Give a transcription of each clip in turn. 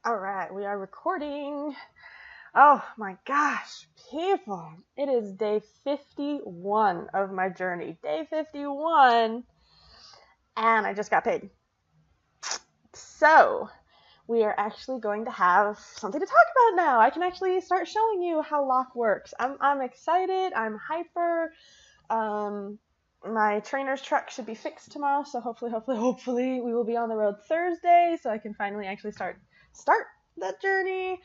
All right, we are recording. Oh my gosh, people. It is day 51 of my journey. Day 51. And I just got paid. So, we are actually going to have something to talk about now. I can actually start showing you how LOC works. I'm excited. I'm hyper. My trainer's truck should be fixed tomorrow, so hopefully we will be on the road Thursday, so I can finally actually start that journey.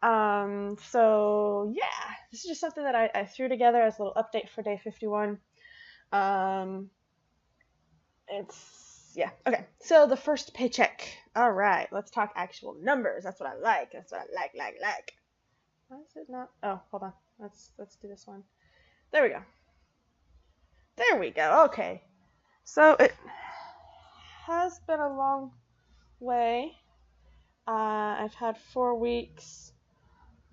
So yeah, this is just something that I threw together as a little update for day 51. Okay. So the first paycheck. All right, let's talk actual numbers. That's what I like. That's what I like. Why is it not? Oh, hold on. Let's do this one. There we go. Okay. So it has been a long way. I've had 4 weeks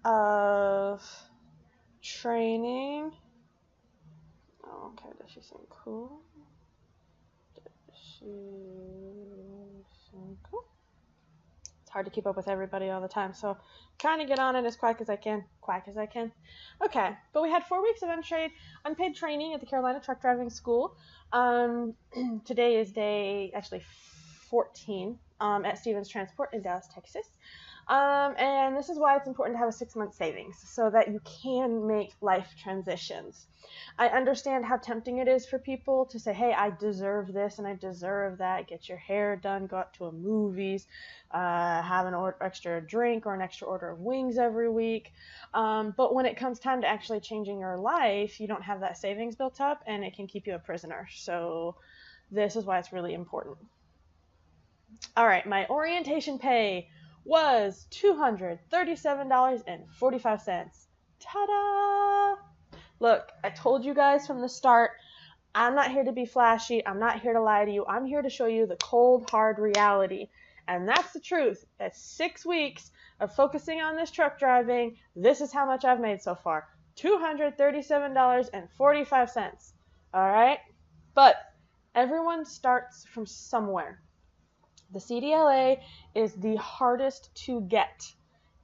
of training. Oh, okay, does she seem cool? It's hard to keep up with everybody all the time, so trying to get on it as quick as I can. Okay, but we had 4 weeks of unpaid training at the Carolina Truck Driving School. Today is day 14 at Stevens Transport in Dallas, Texas. And this is why it's important to have a 6-month savings so that you can make life transitions. I understand how tempting it is for people to say, hey, I deserve this and I deserve that. Get your hair done, go out to a movies, have an extra drink or an extra order of wings every week. But when it comes time to actually changing your life, you don't have that savings built up and it can keep you a prisoner. So this is why it's really important. All right, my orientation pay was $237.45. Ta-da! Look, I told you guys from the start, I'm not here to be flashy. I'm not here to lie to you. I'm here to show you the cold, hard reality. And that's the truth. At 6 weeks of focusing on this truck driving, this is how much I've made so far. $237.45. All right? But everyone starts from somewhere. The CDLA is the hardest to get.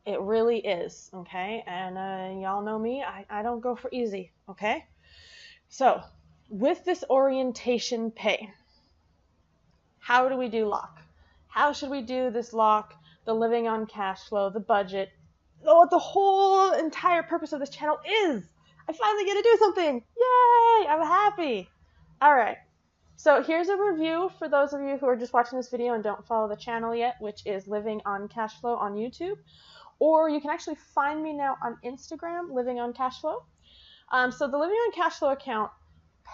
It really is, okay? And y'all know me, I don't go for easy, okay? So, with this orientation pay, how do we do LOC? How should we do this LOC, the living on cash flow, the budget, what the whole entire purpose of this channel is? I finally get to do something! Yay! I'm happy! All right. So here's a review for those of you who are just watching this video and don't follow the channel yet, which is Living on Cashflow on YouTube. Or you can actually find me now on Instagram, Living on Cashflow. So the Living on Cashflow account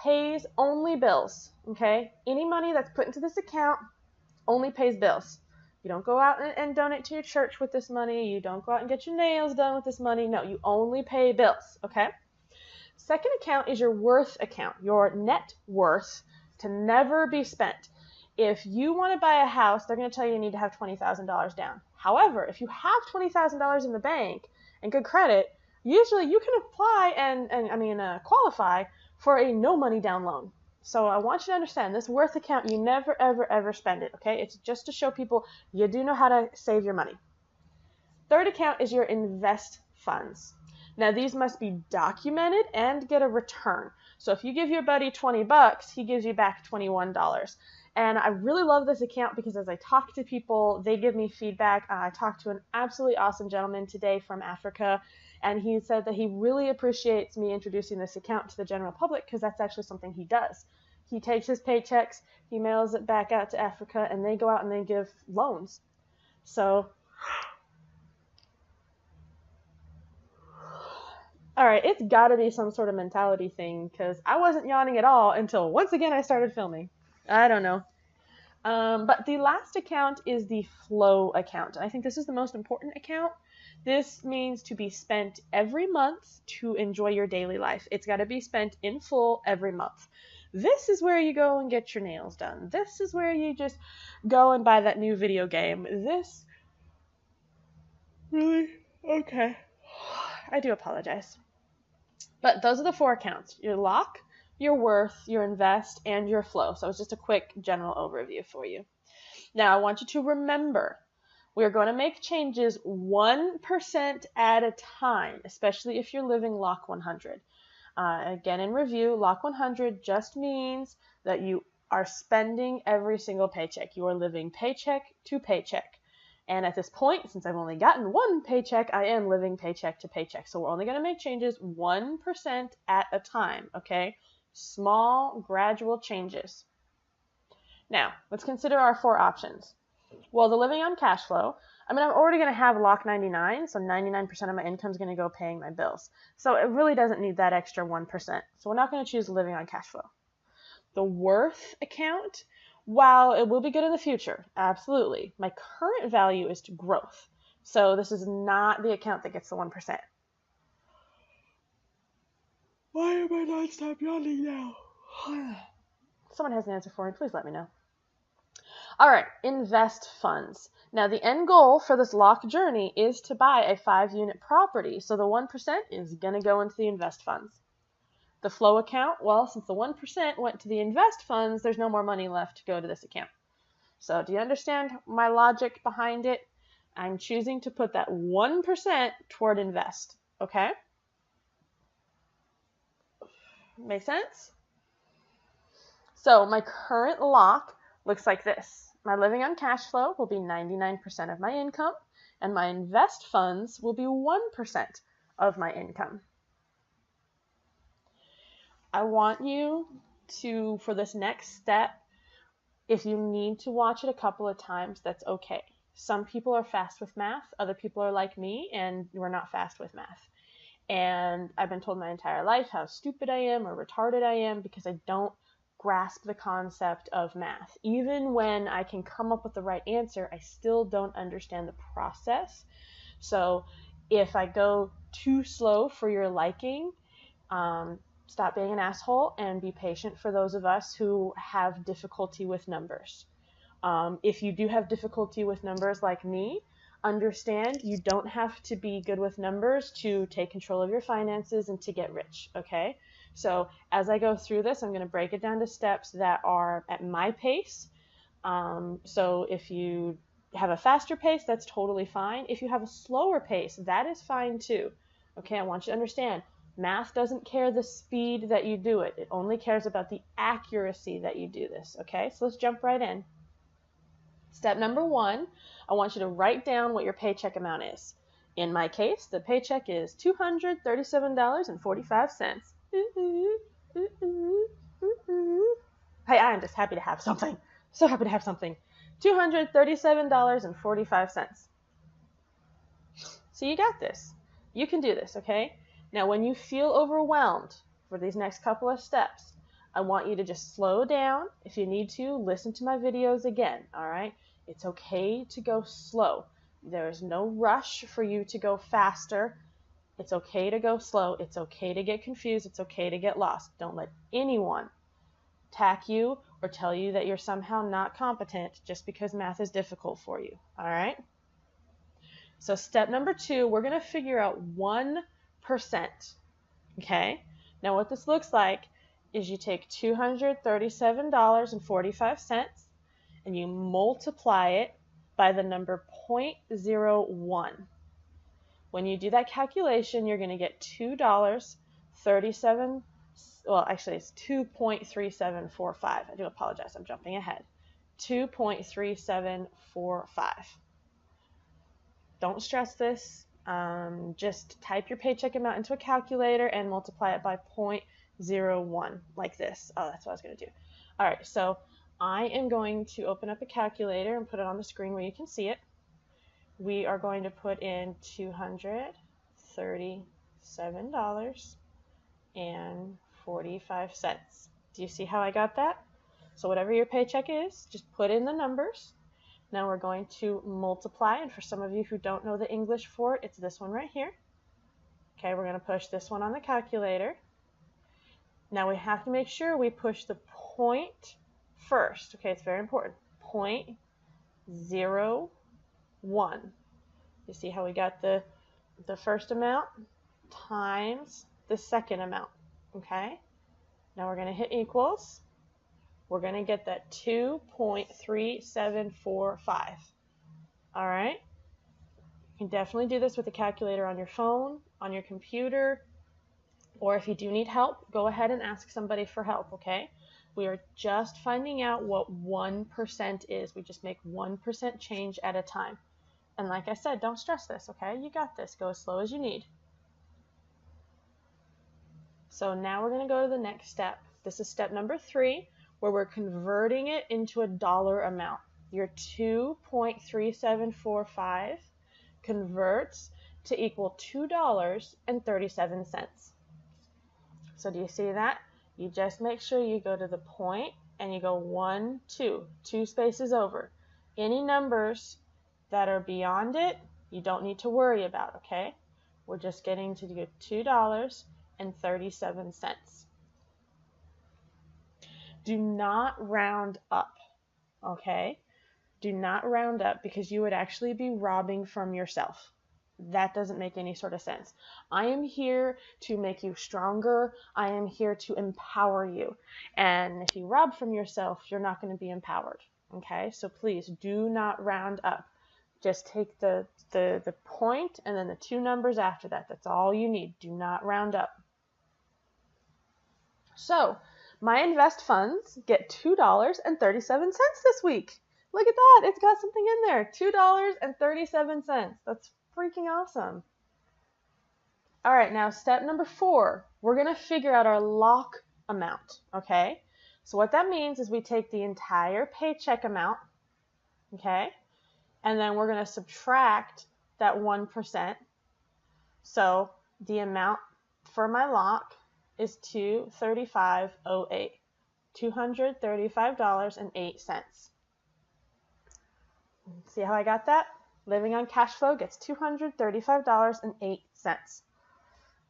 pays only bills, okay? Any money that's put into this account only pays bills. You don't go out and donate to your church with this money. You don't go out and get your nails done with this money. No, you only pay bills, okay? Second account is your worth account, your net worth, to never be spent. If you want to buy a house, they're going to tell you need to have $20,000 down. However, if you have $20,000 in the bank and good credit, usually you can apply and qualify for a no money down loan. So I want you to understand this worth account, you never, ever spend it, okay? It's just to show people you do know how to save your money. Third account is your invest funds. Now, these must be documented and get a return. So if you give your buddy $20, he gives you back $21. And I really love this account because as I talk to people, they give me feedback. I talked to an absolutely awesome gentleman today from Africa, and he said that he really appreciates me introducing this account to the general public because that's actually something he does. He takes his paychecks, he mails it back out to Africa, and they go out and they give loans. So all right, it's got to be some sort of mentality thing because I wasn't yawning at all until once again I started filming. I don't know. But the last account is the flow account. And I think this is the most important account. This means to be spent every month to enjoy your daily life. It's got to be spent in full every month. This is where you go and get your nails done. This is where you just go and buy that new video game. This really? Okay. I do apologize. But those are the 4 accounts. Your LOC, your worth, your invest, and your flow. So it's just a quick general overview for you. Now, I want you to remember We're going to make changes 1% at a time, especially if you're living LOC 100. Again, in review, LOC 100 just means that you are spending every single paycheck. You are living paycheck to paycheck. And at this point, since I've only gotten one paycheck, I am living paycheck to paycheck. So we're only going to make changes 1% at a time, okay? Small, gradual changes. Now, let's consider our 4 options. Well, the living on cash flow, I'm already going to have LOC 99, so 99% of my income is going to go paying my bills. So it really doesn't need that extra 1%. So we're not going to choose living on cash flow. The worth account, while it will be good in the future, absolutely, my current value is to growth. So this is not the account that gets the 1%. Why am I non-stop yawning now? Someone has an answer for me. Please let me know. All right, invest funds. Now, the end goal for this LOC journey is to buy a 5-unit property. So the 1% is going to go into the invest funds. The flow account, well, since the 1% went to the invest funds, there's no more money left to go to this account. So do you understand my logic behind it? I'm choosing to put that 1% toward invest, okay? Make sense? So my current LOC looks like this. My living on cash flow will be 99% of my income, and my invest funds will be 1% of my income. I want you to, for this next step, if you need to watch it a couple of times, that's okay. Some people are fast with math, other people are like me, and we're not fast with math. And I've been told my entire life how stupid I am or retarded I am because I don't grasp the concept of math. Even when I can come up with the right answer, I still don't understand the process. So if I go too slow for your liking, stop being an asshole and be patient for those of us who have difficulty with numbers. If you do have difficulty with numbers like me, understand you don't have to be good with numbers to take control of your finances and to get rich, okay? So as I go through this, I'm going to break it down to steps that are at my pace. So if you have a faster pace, that's totally fine. If you have a slower pace, that is fine too. Okay, I want you to understand, math doesn't care the speed that you do it. It only cares about the accuracy that you do this, okay? So let's jump right in. Step number 1, I want you to write down what your paycheck amount is. In my case, the paycheck is $237.45. Hey, I am just happy to have something. So happy to have something. $237.45. So you got this. You can do this, okay? Now, when you feel overwhelmed for these next couple of steps, I want you to just slow down. If you need to, listen to my videos again, all right? It's okay to go slow. There is no rush for you to go faster. It's okay to go slow. It's okay to get confused. It's okay to get lost. Don't let anyone attack you or tell you that you're somehow not competent just because math is difficult for you, all right? So step number 2, we're going to figure out 1%, okay? Now what this looks like is you take $237.45 and you multiply it by the number 0.01. When you do that calculation, you're going to get $2.37. Well, actually, it's 2.3745. I do apologize. I'm jumping ahead. 2.3745. Don't stress this. Just type your paycheck amount into a calculator and multiply it by 0.01 like this. Oh, that's what I was going to do. All right, so I am going to open up a calculator and put it on the screen where you can see it. We are going to put in $237.45. Do you see how I got that? So whatever your paycheck is, just put in the numbers. Now we're going to multiply, and for some of you who don't know the English for it, it's this one right here. Okay, we're going to push this one on the calculator. Now we have to make sure we push the point first. Okay, it's very important. 0.01. You see how we got the first amount times the second amount. Okay, now we're going to hit equals. We're going to get that 2.3745. All right? You can definitely do this with a calculator on your phone, on your computer, or if you do need help, go ahead and ask somebody for help, okay? We are just finding out what 1% is. We just make 1% change at a time. And like I said, don't stress this, okay? You got this. Go as slow as you need. So now we're going to go to the next step. This is step number 3, where we're converting it into a dollar amount. Your 2.3745 converts to equal $2.37. So do you see that? You just make sure you go to the point and you go 1, 2, 2 spaces over. Any numbers that are beyond it, you don't need to worry about, okay? We're just getting to do $2.37. Do not round up, okay? Do not round up because you would actually be robbing from yourself. That doesn't make any sort of sense. I am here to make you stronger. I am here to empower you. And if you rob from yourself, you're not going to be empowered, okay? So please do not round up. Just take the point and then the 2 numbers after that. That's all you need. Do not round up. So my invest funds get $2.37 this week. Look at that. It's got something in there. $2.37. That's freaking awesome. All right, now step number 4. We're going to figure out our LOC amount, okay? So what that means is we take the entire paycheck amount, okay? And then we're going to subtract that 1%. So the amount for my LOC is $235.08. $235.08. See how I got that? Living on cash flow gets $235.08.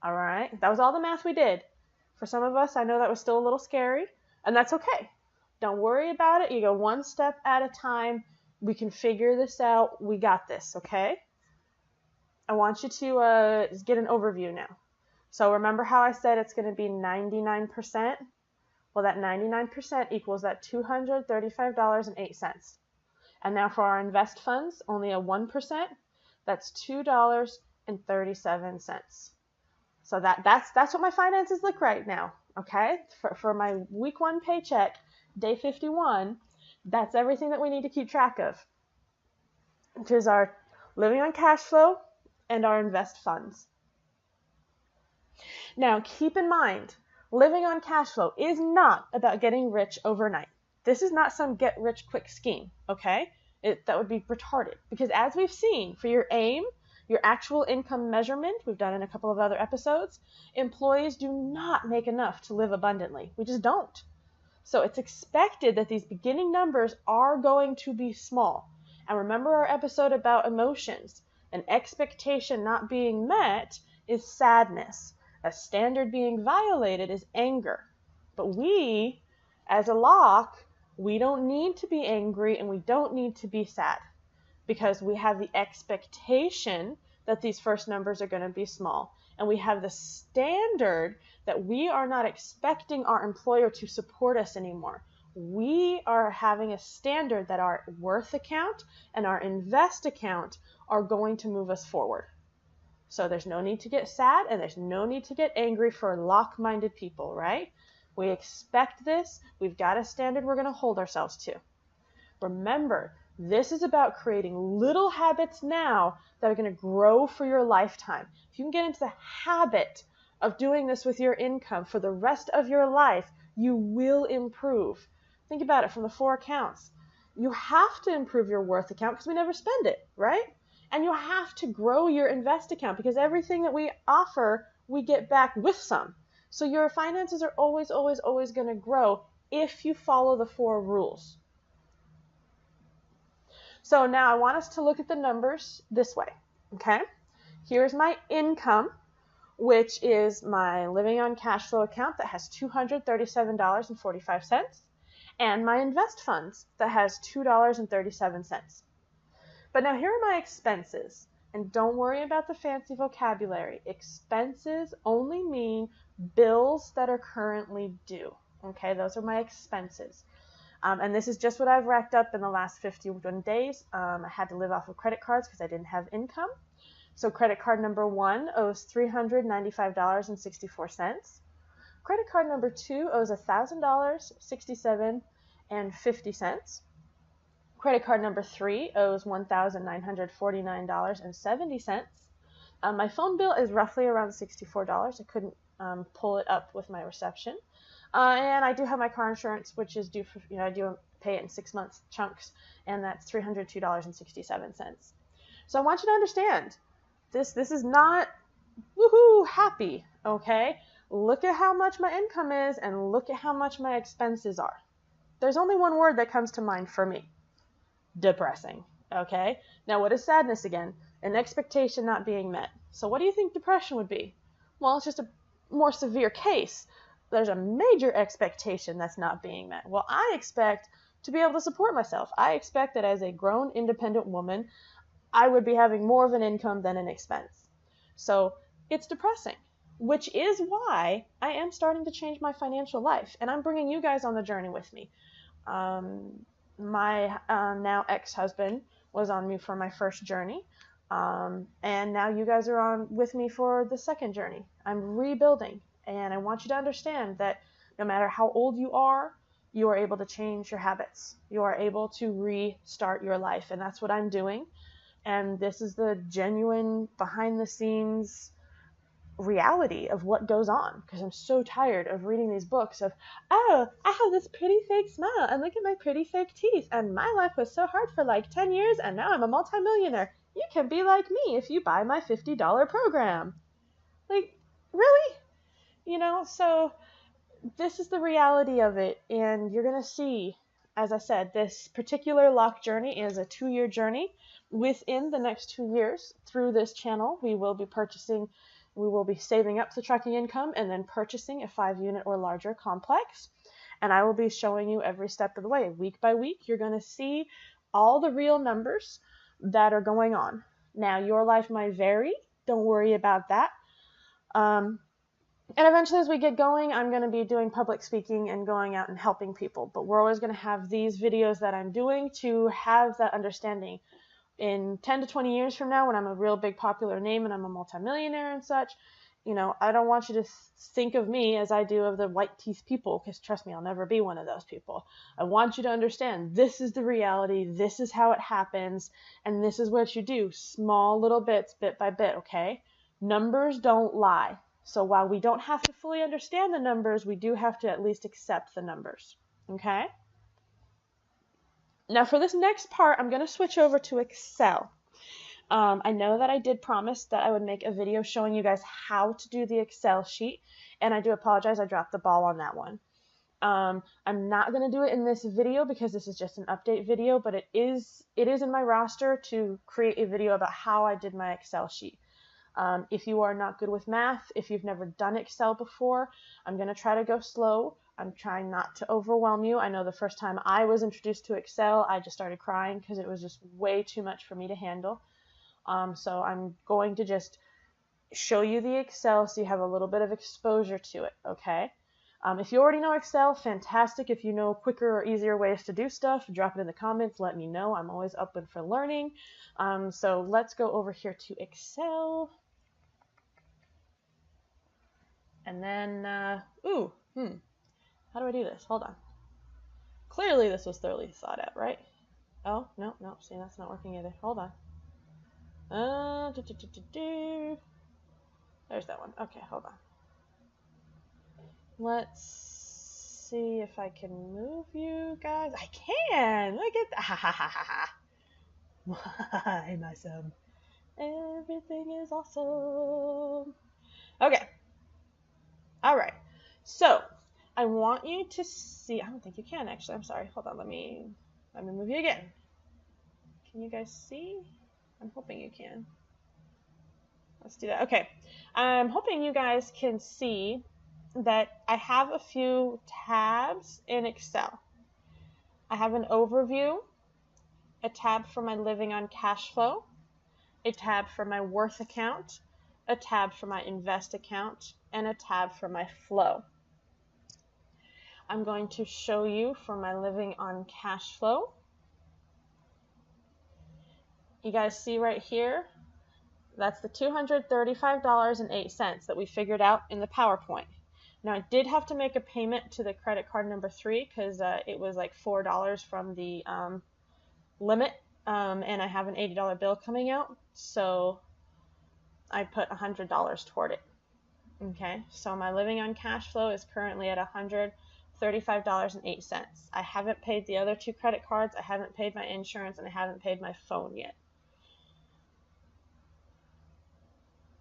All right, that was all the math we did. For some of us, I know that was still a little scary, and that's okay. Don't worry about it. You go one step at a time. We can figure this out. We got this, okay? I want you to get an overview now. So remember how I said it's going to be 99%? Well, that 99% equals that $235.08. And now for our invest funds, only a 1%, that's $2.37. So that's what my finances look right now, okay? For my week 1 paycheck, day 51, that's everything that we need to keep track of, which is our living on cash flow and our invest funds. Now, keep in mind, living on cash flow is not about getting rich overnight. This is not some get-rich-quick scheme, okay? That would be retarded. Because as we've seen, for your aim, your actual income measurement, we've done in a couple of other episodes, employees do not make enough to live abundantly. We just don't. So it's expected that these beginning numbers are going to be small. And remember our episode about emotions. An expectation not being met is sadness. A standard being violated is anger. But we, as a LOC, we don't need to be angry and we don't need to be sad because we have the expectation that these first numbers are going to be small. And we have the standard that we are not expecting our employer to support us anymore. We are having a standard that our worth account and our invest account are going to move us forward. So there's no need to get sad and there's no need to get angry for LOC-minded people, right? We expect this. We've got a standard we're going to hold ourselves to. Remember, this is about creating little habits now that are going to grow for your lifetime. If you can get into the habit of doing this with your income for the rest of your life, you will improve. Think about it from the 4 accounts. You have to improve your worth account because we never spend it, right? And you have to grow your invest account because everything that we offer, we get back with some. So your finances are always, always, always going to grow if you follow the 4 rules. So now I want us to look at the numbers this way, okay? Here's my income, which is my living on cash flow account that has $237.45, and my invest funds that has $2.37. But now here are my expenses. And don't worry about the fancy vocabulary. Expenses only mean bills that are currently due. Okay, those are my expenses. And this is just what I've racked up in the last 51 days. I had to live off of credit cards because I didn't have income. So credit card number 1 owes $395.64. Credit card number 2 owes $1,000.67.50. Credit card number 3 owes $1,949.70. My phone bill is roughly around $64. I couldn't pull it up with my reception. And I do have my car insurance, which is due for, I do pay it in 6 month chunks, and that's $302.67. So I want you to understand, this is not woohoo happy, okay? Look at how much my income is and look at how much my expenses are. There's only one word that comes to mind for me: depressing, okay? Now, what is sadness again? An expectation not being met. So what do you think depression would be? Well, it's just a more severe case. There's a major expectation that's not being met. Well, I expect to be able to support myself. I expect that as a grown, independent woman, I would be having more of an income than an expense. So it's depressing, which is why I am starting to change my financial life. And I'm bringing you guys on the journey with me. My now ex-husband was on me for my first journey. And now you guys are on with me for the second journey. I'm rebuilding. And I want you to understand that no matter how old you are able to change your habits. You are able to restart your life. And that's what I'm doing. And this is the genuine behind the scenes reality of what goes on, because I'm so tired of reading these books of, oh, I have this pretty fake smile and look at my pretty fake teeth and my life was so hard for like 10 years and now I'm a multimillionaire. You can be like me if you buy my $50 program. Like, really? So this is the reality of it, and you're going to see, as I said, this particular LOC journey is a 2-year journey. Within the next 2 years, through this channel, we will be saving up the trucking income and then purchasing a 5-unit or larger complex. And I will be showing you every step of the way. Week by week, you're going to see all the real numbers that are going on. Now, your life might vary. Don't worry about that. And eventually, as we get going, I'm going to be doing public speaking and going out and helping people. But we're always going to have these videos that I'm doing to have that understanding. In 10 to 20 years from now, when I'm a real big popular name and I'm a multimillionaire and such, I don't want you to think of me as I do of the white teeth people, because trust me, I'll never be one of those people. I want you to understand this is the reality, this is how it happens, and this is what you do, small little bits, bit by bit, okay? Numbers don't lie. So while we don't have to fully understand the numbers, we do have to at least accept the numbers, okay? Now for this next part, I'm going to switch over to Excel. I know that I did promise that I would make a video showing you guys how to do the Excel sheet, and I do apologize, I dropped the ball on that one. I'm not going to do it in this video because this is just an update video, but it is in my roster to create a video about how I did my Excel sheet. If you are not good with math, if you've never done Excel before, I'm going to try to go slow. I'm trying not to overwhelm you. I know the first time I was introduced to Excel, I just started crying because it was just way too much for me to handle. So I'm going to just show you the Excel so you have a little bit of exposure to it, okay? If you already know Excel, fantastic. If you know quicker or easier ways to do stuff, drop it in the comments. Let me know. I'm always open for learning. So let's go over here to Excel. And then, how do I do this? Hold on. Clearly this was thoroughly thought out, right? Oh, no, see, that's not working either. Hold on. There's that one. Okay, hold on. Let's see if I can move you guys. I can! Look at that! Ha ha ha ha ha! I'm awesome. Everything is awesome. Okay. Alright. So, I want you to see. I don't think you can actually. I'm sorry. Hold on. Let me move you again. Can you guys see? I'm hoping you can. Let's do that. Okay. I'm hoping you guys can see that I have a few tabs in Excel. I have an overview, a tab for my living on Cashflow, a tab for my worth account, a tab for my invest account, and a tab for my flow. I'm going to show you for my living on Cashflow. You guys see right here, that's the $235.08 that we figured out in the PowerPoint. Now, I did have to make a payment to the credit card number 3 because it was like $4 from the limit, and I have an $80 bill coming out, so I put $100 toward it. Okay, so my living on Cashflow is currently at $135.08. I haven't paid the other 2 credit cards, I haven't paid my insurance, and I haven't paid my phone yet.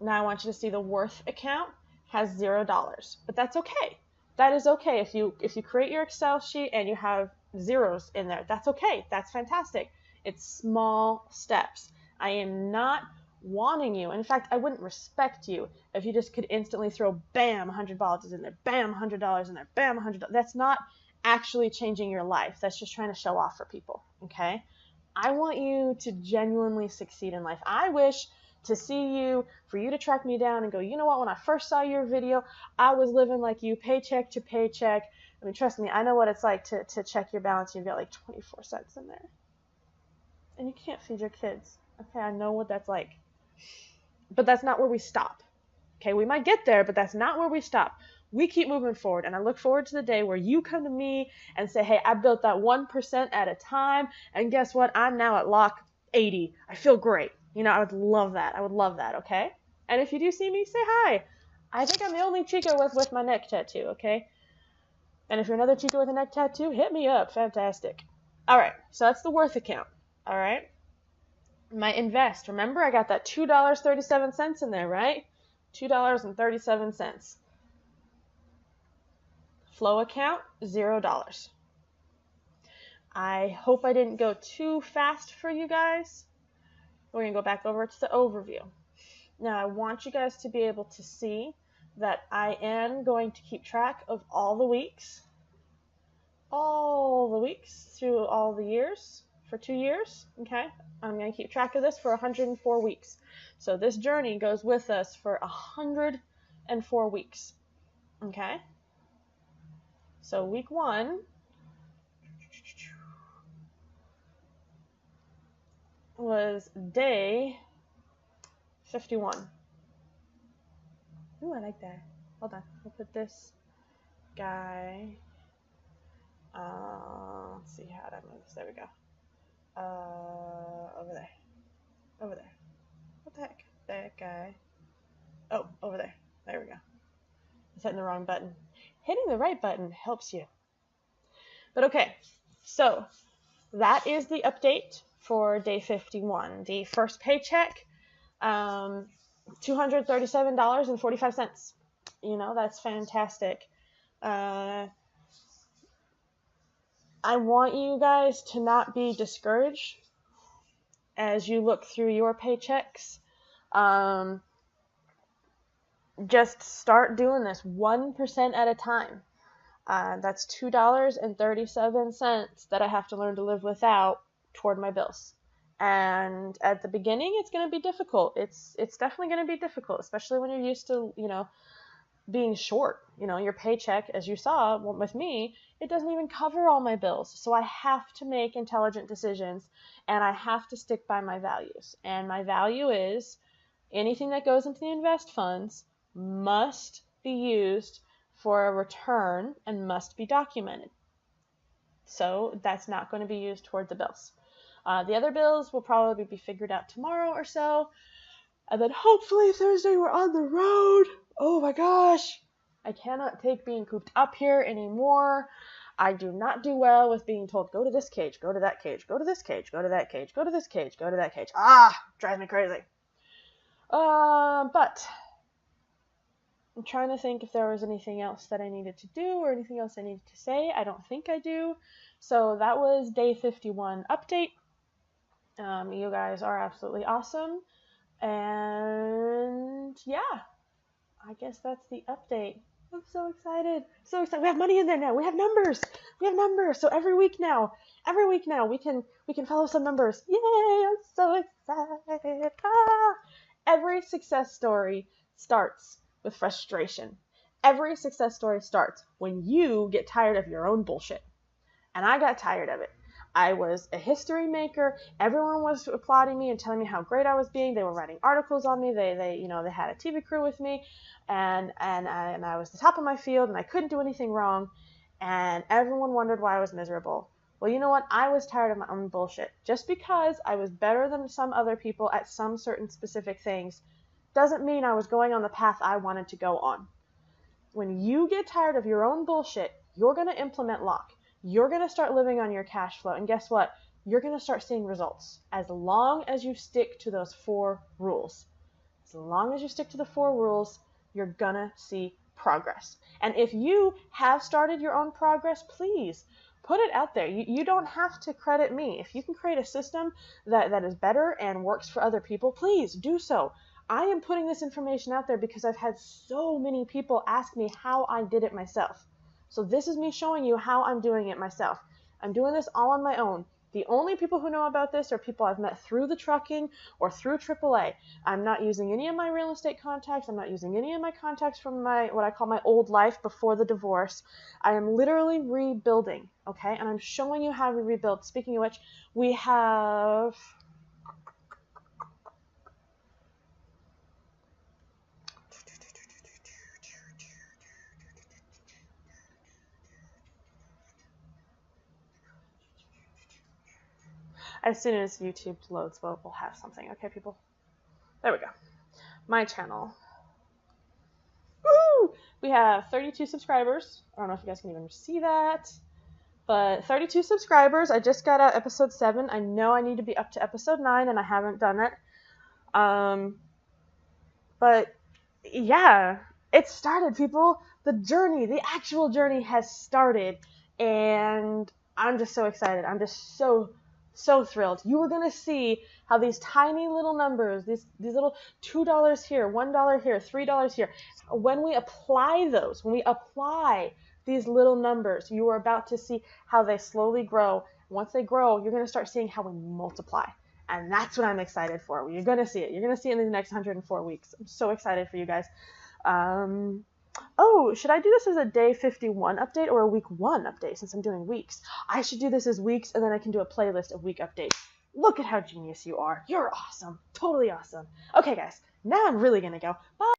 Now I want you to see the worth account has $0, but that's okay. That is okay. If you create your Excel sheet and you have zeros in there, that's okay. That's fantastic. It's small steps. I am not wanting you. In fact, I wouldn't respect you if you just could instantly throw bam, $100 in there, bam, $100 in there, bam, $100. That's not actually changing your life. That's just trying to show off for people. Okay? I want you to genuinely succeed in life. I wish to see you, for you to track me down and go, you know what, when I first saw your video, I was living like you, paycheck to paycheck. I mean, trust me, I know what it's like to check your balance. You've got like 24 cents in there. And you can't feed your kids. Okay, I know what that's like. But that's not where we stop. Okay, we might get there, but that's not where we stop. We keep moving forward, and I look forward to the day where you come to me and say, hey, I built that 1% at a time, and guess what? I'm now at LOC 80. I feel great. You know, I would love that. I would love that, okay? And if you do see me, say hi. I think I'm the only chica with my neck tattoo, okay? And if you're another chica with a neck tattoo, hit me up. Fantastic. All right, so that's the worth account, all right? My invest, remember I got that $2.37 in there, right? $2.37. Flow account, $0. I hope I didn't go too fast for you guys. We're going to go back over to the overview. Now, I want you guys to be able to see that I am going to keep track of all the weeks through all the years, for 2 years, okay? I'm going to keep track of this for 104 weeks. So this journey goes with us for 104 weeks, okay? So week 1 was day 51. Ooh, I like that. Hold on. We'll put this guy. Let's see how to move this. There we go. Over there. Over there. What the heck? That guy. Oh, over there. There we go. I was hitting the wrong button. Hitting the right button helps you. But okay, so that is the update for day 51. The first paycheck, $237.45. You know, that's fantastic. I want you guys to not be discouraged as you look through your paychecks. Just start doing this 1% at a time. That's $2.37 that I have to learn to live without toward my bills. And at the beginning, it's going to be difficult. It's definitely going to be difficult, especially when you're used to, you know, being short. You know, your paycheck, as you saw with me, it doesn't even cover all my bills. So I have to make intelligent decisions, and I have to stick by my values. And my value is anything that goes into the invest funds must be used for a return and must be documented. So that's not going to be used toward the bills. The other bills will probably be figured out tomorrow or so. And then hopefully Thursday we're on the road. Oh my gosh. I cannot take being cooped up here anymore. I do not do well with being told, go to this cage, go to that cage, go to this cage, go to that cage, go to this cage, go to that cage. Drives me crazy. But I'm trying to think if there was anything else that I needed to do or anything else I needed to say. I don't think I do. So that was day 51 update. You guys are absolutely awesome. And yeah, I guess that's the update. I'm so excited. So excited. We have money in there now. We have numbers. So every week now we can follow some numbers. Yay, I'm so excited. Every success story starts with frustration. Every success story starts when you get tired of your own bullshit. And I got tired of it. I was a history maker. Everyone was applauding me and telling me how great I was being. They were writing articles on me. They had a TV crew with me, and I was the top of my field, and I couldn't do anything wrong. And everyone wondered why I was miserable. Well, you know what? I was tired of my own bullshit. Just because I was better than some other people at some certain specific things doesn't mean I was going on the path I wanted to go on. When you get tired of your own bullshit, you're going to implement LOC. You're going to start living on your cash flow. And guess what? You're going to start seeing results as long as you stick to those 4 rules. As long as you stick to the 4 rules, you're going to see progress. And if you have started your own progress, please put it out there. You don't have to credit me. If you can create a system that is better and works for other people, please do so. I am putting this information out there because I've had so many people ask me how I did it myself. So this is me showing you how I'm doing it myself. I'm doing this all on my own. The only people who know about this are people I've met through the trucking or through AAA. I'm not using any of my real estate contacts. I'm not using any of my contacts from what I call my old life before the divorce. I am literally rebuilding, okay? And I'm showing you how we rebuild. Speaking of which, we have... As soon as YouTube loads, we'll have something. Okay, people? There we go. My channel. Woo! We have 32 subscribers. I don't know if you guys can even see that. But 32 subscribers. I just got out episode 7. I know I need to be up to episode 9, and I haven't done it. But, yeah. It started, people. The journey, the actual journey has started. And I'm just so excited. I'm just so thrilled. You are going to see how these tiny little numbers, these little $2 here, $1 here, $3 here, when we apply these little numbers, you are about to see how they slowly grow. Once they grow, you're going to start seeing how we multiply. And that's what I'm excited for. You're going to see it. You're going to see it in the next 104 weeks. I'm so excited for you guys. Oh, should I do this as a day 51 update or a week 1 update since I'm doing weeks? I should do this as weeks, and then I can do a playlist of week updates. Look at how genius you are. You're awesome. Totally awesome. Okay, guys, now I'm really going to go. Bye.